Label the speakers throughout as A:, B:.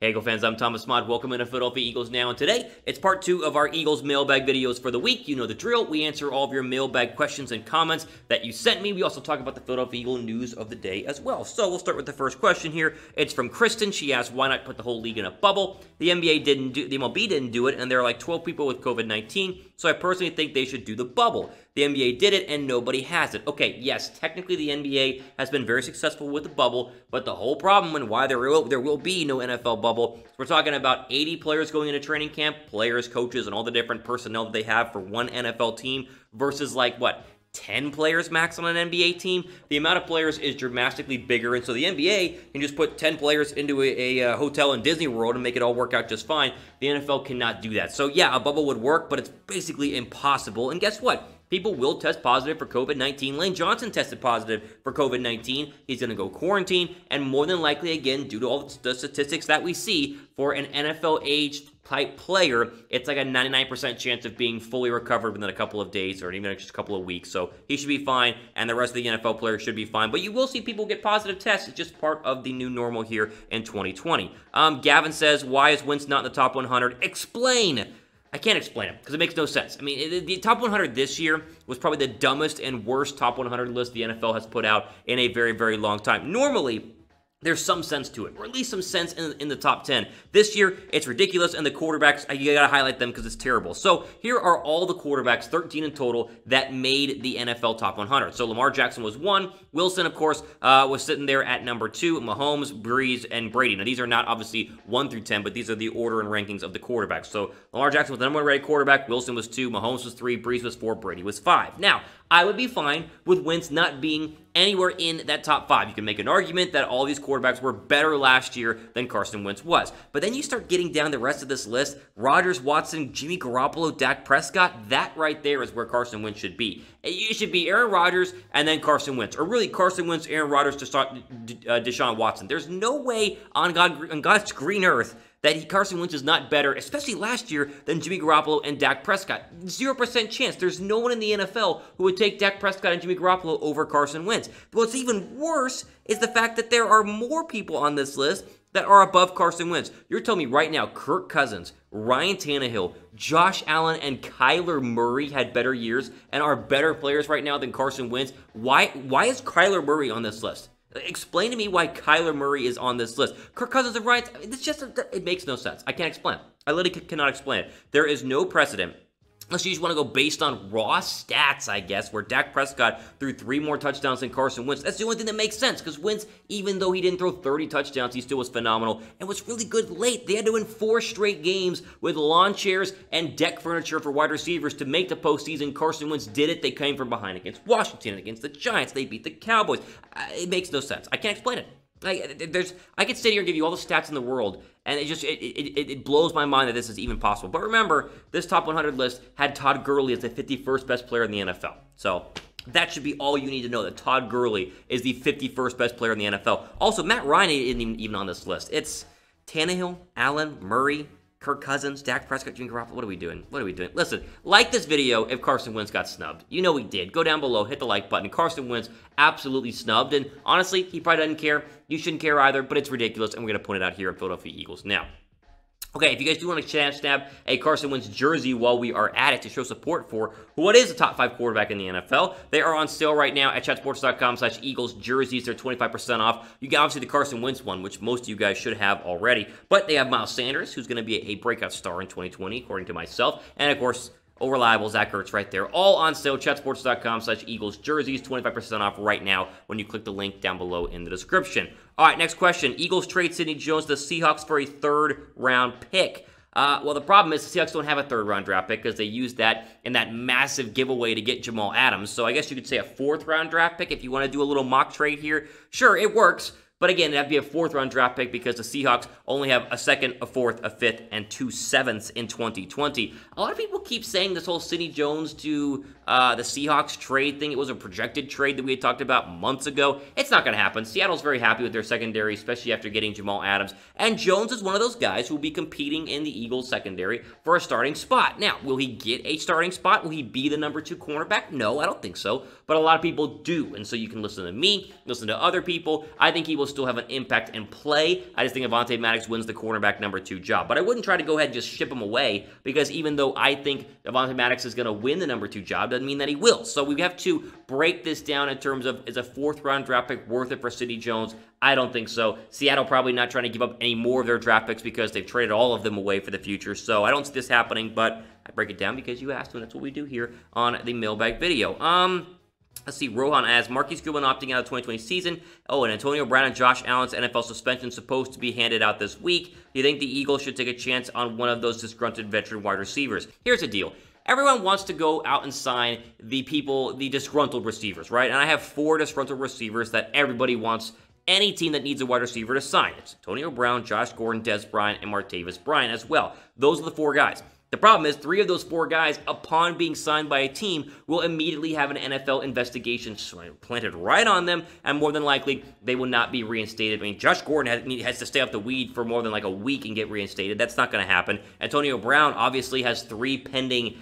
A: Hey Eagle fans, I'm Thomas Mott. Welcome into Philadelphia Eagles Now, and today it's part 2 of our Eagles mailbag videos for the week. You know the drill. We answer all of your mailbag questions and comments that you sent me. We also talk about the Philadelphia Eagle news of the day as well. So we'll start with the first question here. It's from Kristen. She asked, why not put the whole league in a bubble? The MLB didn't do it, and there are like 12 people with COVID-19, so I personally think they should do the bubble. The NBA did it, and nobody has it. Okay, yes, technically the NBA has been very successful with the bubble, but the whole problem and why there will be no NFL bubble, we're talking about 80 players going into training camp, players, coaches, and all the different personnel that they have for one NFL team versus like, what, 10 players max on an NBA team? The amount of players is dramatically bigger, and so the NBA can just put 10 players into a hotel in Disney World and make it all work out just fine. The NFL cannot do that. So yeah, a bubble would work, but it's basically impossible. And guess what? People will test positive for COVID-19. Lane Johnson tested positive for COVID-19. He's going to go quarantine, and more than likely, again, due to all the statistics that we see, for an NFL-aged type player, it's like a 99% chance of being fully recovered within a couple of days or even just a couple of weeks. So he should be fine, and the rest of the NFL players should be fine. But you will see people get positive tests. It's just part of the new normal here in 2020. Gavin says, why is Wentz not in the top 100? Explain! I can't explain it because it makes no sense. I mean, the top 100 this year was probably the dumbest and worst top 100 list the NFL has put out in a very, very long time. Normally, there's some sense to it, or at least some sense in the top 10. This year, it's ridiculous, and the quarterbacks, you gotta highlight them because it's terrible. So here are all the quarterbacks, 13 in total, that made the NFL top 100. So Lamar Jackson was 1. Wilson, of course, was sitting there at number 2. Mahomes, Breeze, and Brady. Now, these are not obviously 1 through 10, but these are the order and rankings of the quarterbacks. So Lamar Jackson was the number 1 rated quarterback. Wilson was 2. Mahomes was 3. Breeze was 4. Brady was 5. Now, I would be fine with Wentz not being anywhere in that top 5. You can make an argument that all these quarterbacks were better last year than Carson Wentz was. But then you start getting down the rest of this list, Rodgers, Watson, Jimmy Garoppolo, Dak Prescott, that right there is where Carson Wentz should be. It should be Aaron Rodgers and then Carson Wentz. Or really Carson Wentz, Aaron Rodgers, Deshaun Watson. There's no way on God's green earth that Carson Wentz is not better, especially last year, than Jimmy Garoppolo and Dak Prescott. 0% chance. There's no one in the NFL who would take Dak Prescott and Jimmy Garoppolo over Carson Wentz. But what's even worse is the fact that there are more people on this list that are above Carson Wentz. You're telling me right now Kirk Cousins, Ryan Tannehill, Josh Allen, and Kyler Murray had better years and are better players right now than Carson Wentz? Why is Kyler Murray on this list? Explain to me why Kyler Murray is on this list. Kirk Cousins and Ryan, it makes no sense. I can't explain it. I literally cannot explain it. There is no precedent. Unless you just want to go based on raw stats, I guess, where Dak Prescott threw 3 more touchdowns than Carson Wentz. That's the only thing that makes sense, because Wentz, even though he didn't throw 30 touchdowns, he still was phenomenal and was really good late. They had to win 4 straight games with lawn chairs and deck furniture for wide receivers to make the postseason. Carson Wentz did it. They came from behind against Washington, against the Giants. They beat the Cowboys. It makes no sense. I can't explain it. I could sit here and give you all the stats in the world, and it blows my mind that this is even possible. But remember, this top 100 list had Todd Gurley as the 51st best player in the NFL. So that should be all you need to know, that Todd Gurley is the 51st best player in the NFL. Also, Matt Ryan isn't even on this list. It's Tannehill, Allen, Murray, Kirk Cousins, Dak Prescott, Jimmy Garoppolo. What are we doing? What are we doing? Listen, like this video if Carson Wentz got snubbed. You know he did. Go down below, hit the like button. Carson Wentz absolutely snubbed, and honestly, he probably doesn't care. You shouldn't care either, but it's ridiculous, and we're going to point it out here at Philadelphia Eagles Now. Okay, if you guys do want to snap a Carson Wentz jersey while we are at it to show support for what is a top 5 quarterback in the NFL, they are on sale right now at chatsports.com/Eagles jerseys. They're 25% off. You got obviously the Carson Wentz one, which most of you guys should have already, but they have Miles Sanders, who's going to be a breakout star in 2020, according to myself, and of course, reliable Zach Ertz right there. All on sale, chatsports.com/Eagles jerseys, 25% off right now when you click the link down below in the description. All right, next question. Eagles trade Sidney Jones to the Seahawks for a 3rd-round pick. Well, the problem is the Seahawks don't have a 3rd-round draft pick because they used that in that massive giveaway to get Jamal Adams. So I guess you could say a 4th-round draft pick if you want to do a little mock trade here. Sure, it works. But again, it'd have to be a 4th-round draft pick because the Seahawks only have a 2nd, a 4th, a 5th, and 2 7ths in 2020. A lot of people keep saying this whole Sidney Jones to the Seahawks trade thing. It was a projected trade that we had talked about months ago. It's not going to happen. Seattle's very happy with their secondary, especially after getting Jamal Adams. And Jones is one of those guys who will be competing in the Eagles secondary for a starting spot. Now, will he get a starting spot? Will he be the number 2 cornerback? No, I don't think so. But a lot of people do. And so you can listen to me, listen to other people. I think he will still have an impact and play. I just think Avonte Maddox wins the cornerback number 2 job. But I wouldn't try to go ahead and just ship him away, because even though I think Avonte Maddox is going to win the number 2 job, doesn't mean that he will. So we have to break this down in terms of, is a 4th-round draft pick worth it for Sidney Jones? I don't think so. Seattle probably not trying to give up any more of their draft picks because they've traded all of them away for the future. So I don't see this happening, but I break it down because you asked, and that's what we do here on the mailbag video. Let's see, Rohan asks, Marquise Goodwin opting out of the 2020 season. Oh, and Antonio Brown and Josh Allen's NFL suspension supposed to be handed out this week. Do you think the Eagles should take a chance on one of those disgruntled veteran wide receivers? Here's the deal. Everyone wants to go out and sign the disgruntled receivers, right? And I have 4 disgruntled receivers that everybody wants any team that needs a wide receiver to sign. It's Antonio Brown, Josh Gordon, Des Bryant, and Martavis Bryant as well. Those are the 4 guys. The problem is 3 of those 4 guys, upon being signed by a team, will immediately have an NFL investigation planted right on them, and more than likely, they will not be reinstated. I mean, Josh Gordon has to stay off the weed for more than like a week and get reinstated. That's not going to happen. Antonio Brown obviously has 3 pending,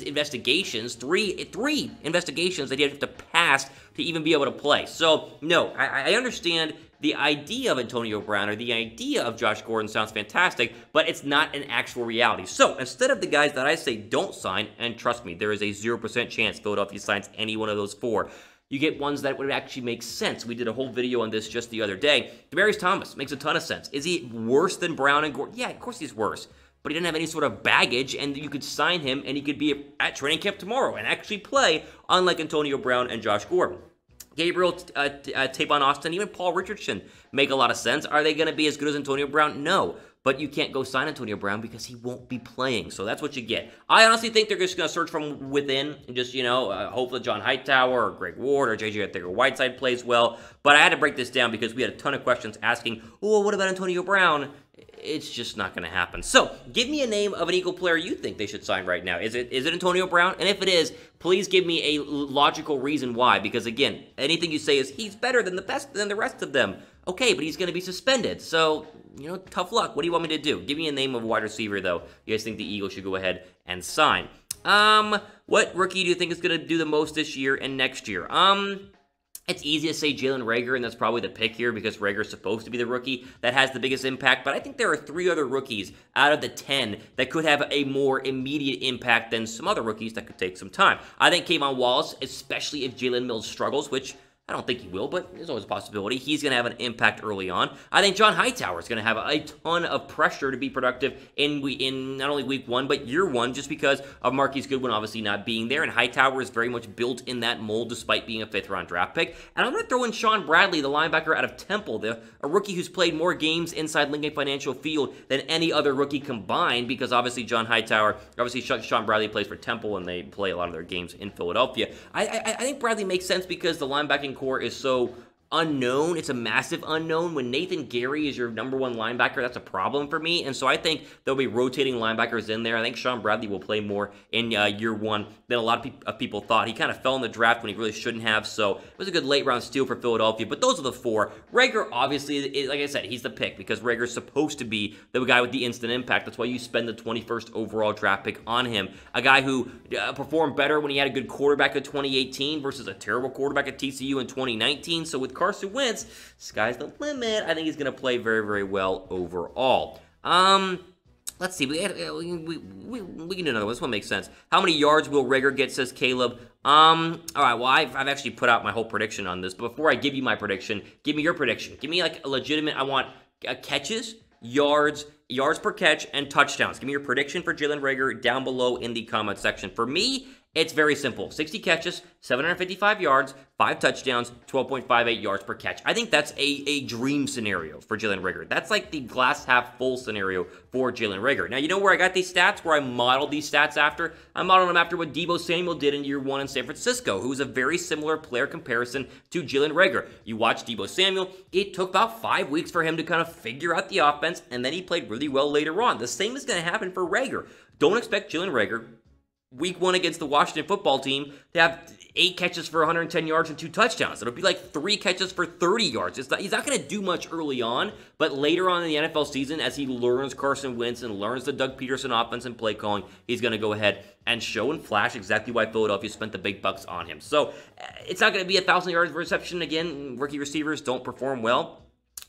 A: investigations. Three investigations that he has to pass to even be able to play. So, no, I understand the idea of Antonio Brown or the idea of Josh Gordon sounds fantastic, but it's not an actual reality. So instead of the guys that I say don't sign, and trust me, there is a 0% chance Philadelphia signs any one of those 4, you get ones that would actually make sense. We did a whole video on this just the other day. Demaryius Thomas makes a ton of sense. Is he worse than Brown and Gordon? Yeah, of course he's worse. But he didn't have any sort of baggage, and you could sign him, and he could be at training camp tomorrow and actually play, unlike Antonio Brown and Josh Gordon. Gabriel, Tavon Austin, even Paul Richardson make a lot of sense. Are they going to be as good as Antonio Brown? No. But you can't go sign Antonio Brown because he won't be playing. So that's what you get. I honestly think they're just going to search from within and just, hopefully John Hightower or Greg Ward or J.J. Whiteside plays well. But I had to break this down because we had a ton of questions asking, oh, what about Antonio Brown? It's just not going to happen. So, give me a name of an Eagle player you think they should sign right now. Is it Antonio Brown? And if it is, please give me a logical reason why. Because again, anything you say is he's better than the rest of them. Okay, but he's going to be suspended. So, tough luck. What do you want me to do? Give me a name of a wide receiver, though. You guys think the Eagles should go ahead and sign? What rookie do you think is going to do the most this year and next year? It's easy to say Jalen Reagor, and that's probably the pick here because Reagor's supposed to be the rookie that has the biggest impact. But I think there are 3 other rookies out of the 10 that could have a more immediate impact than some other rookies that could take some time. I think K'Von Wallace, especially if Jalen Mills struggles, which I don't think he will, but there's always a possibility. He's going to have an impact early on. I think John Hightower is going to have a ton of pressure to be productive in not only week 1, but year 1, just because of Marquise Goodwin obviously not being there. And Hightower is very much built in that mold despite being a 5th-round draft pick. And I'm going to throw in Sean Bradley, the linebacker out of Temple, a rookie who's played more games inside Lincoln Financial Field than any other rookie combined, because obviously Sean Bradley plays for Temple, and they play a lot of their games in Philadelphia. I think Bradley makes sense because the linebacking core is so unknown. It's a massive unknown. When Nathan Gary is your number 1 linebacker, that's a problem for me. And so I think there'll be rotating linebackers in there. I think Sean Bradley will play more in year 1 than a lot of people thought. He kind of fell in the draft when he really shouldn't have, so it was a good late round steal for Philadelphia. But those are the 4. Reagor, obviously, like I said, he's the pick because Reagor's supposed to be the guy with the instant impact. That's why you spend the 21st overall draft pick on him. A guy who performed better when he had a good quarterback in 2018 versus a terrible quarterback at TCU in 2019. So with Carson Wentz, sky's the limit. I think he's going to play very, very well overall. Let's see. We can do another one. This one makes sense. How many yards will Reagor get, says Caleb. All right, well, I've actually put out my whole prediction on this. But before I give you my prediction, give me your prediction. Give me like a legitimate, I want catches, yards per catch, and touchdowns. Give me your prediction for Jalen Reagor down below in the comment section. For me, it's very simple. 60 catches, 755 yards, 5 touchdowns, 12.58 yards per catch. I think that's a dream scenario for Jalen Reagor. That's like the glass half full scenario for Jalen Reagor. Now, you know where I got these stats, where I modeled these stats after? I modeled them after what Deebo Samuel did in year 1 in San Francisco, who was a very similar player comparison to Jalen Reagor. You watch Deebo Samuel, it took about 5 weeks for him to kind of figure out the offense, and then he played really well later on. The same is going to happen for Reagor. Don't expect Jalen Reagor week 1 against the Washington football team to have 8 catches for 110 yards and 2 touchdowns. It'll be like 3 catches for 30 yards. He's not going to do much early on, but later on in the NFL season, as he learns Carson Wentz and learns the Doug Peterson offense and play calling, he's going to go ahead and show and flash exactly why Philadelphia spent the big bucks on him. So it's not going to be 1,000 yards reception again. Rookie receivers don't perform well.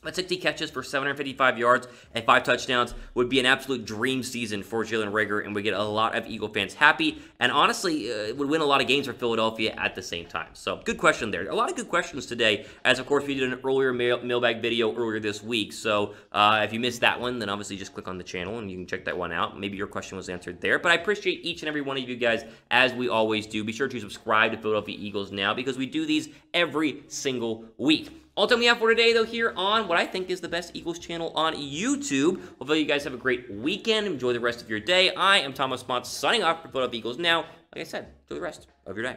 A: But 60 catches for 755 yards and 5 touchdowns would be an absolute dream season for Jalen Reagor, and we get a lot of Eagle fans happy, and honestly, would win a lot of games for Philadelphia at the same time. So, good question there. A lot of good questions today, as of course we did an earlier mailbag video earlier this week. So, if you missed that one, then obviously just click on the channel and you can check that one out. Maybe your question was answered there. But I appreciate each and every one of you guys, as we always do. Be sure to subscribe to Philadelphia Eagles Now, because we do these every single week. All the time we have for today, though, here on what I think is the best Eagles channel on YouTube. Hopefully you guys have a great weekend. Enjoy the rest of your day. I am Thomas Mott, signing off for Philadelphia Eagles Now. Like I said, enjoy the rest of your day.